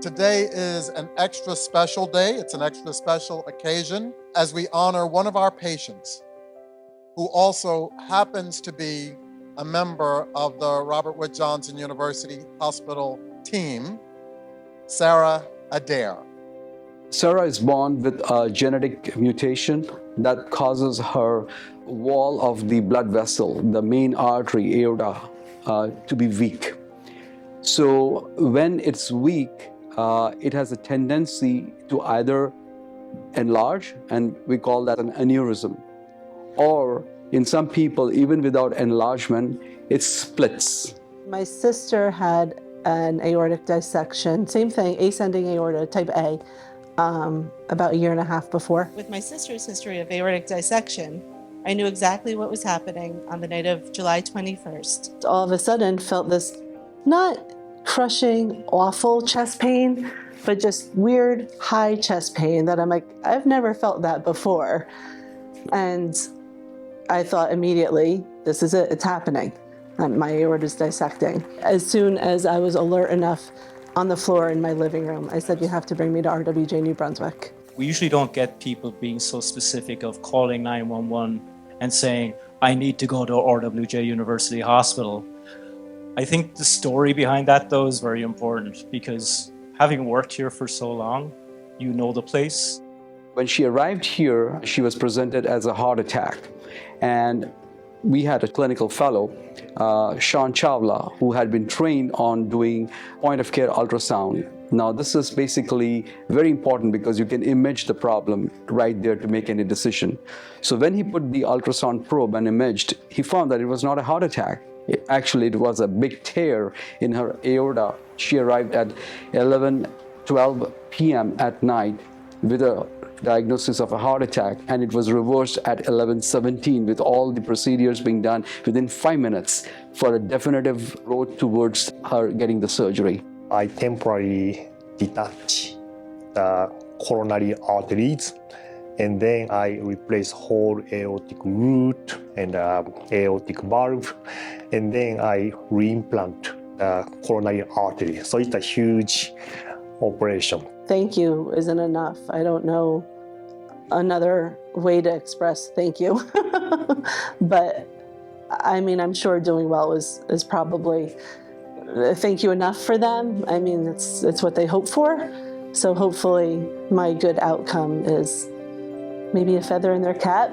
Today is an extra special day. It's an extra special occasion as we honor one of our patients who also happens to be a member of the Robert Wood Johnson University Hospital team, Sara Adair. Sara is born with a genetic mutation that causes her wall of the blood vessel, the main artery, aorta, to be weak. So when it's weak, it has a tendency to either enlarge, and we call that an aneurysm, or in some people, even without enlargement, it splits. My sister had an aortic dissection, same thing, ascending aorta, type A, about 1.5 years before. With my sister's history of aortic dissection, I knew exactly what was happening on the night of July 21st. All of a sudden felt this not crushing, awful chest pain, but just weird high chest pain that I'm like, I've never felt that before. And I thought immediately, this is it, it's happening. My aorta is dissecting. As soon as I was alert enough on the floor in my living room, I said, you have to bring me to RWJ New Brunswick. We usually don't get people being so specific of calling 911 and saying, I need to go to RWJ University Hospital. I think the story behind that, though, is very important because having worked here for so long, you know the place. When she arrived here, she was presented as a heart attack. And we had a clinical fellow, Sean Chawla, who had been trained on doing point-of-care ultrasound. Now, this is basically very important because you can image the problem right there to make any decision. So when he put the ultrasound probe and imaged, he found that it was not a heart attack. Actually, it was a big tear in her aorta. She arrived at 11:12 p.m. at night with a diagnosis of a heart attack, and it was reversed at 11:17 with all the procedures being done within 5 minutes for a definitive road towards her getting the surgery. I temporarily detach the coronary arteries, and then I replace whole aortic root and aortic valve, and then I reimplant the coronary artery. So it's a huge operation. Thank you isn't enough. I don't know another way to express thank you. But I mean, I'm sure doing well is probably thank you enough for them. I mean, it's what they hope for. So hopefully my good outcome is maybe a feather in their cap.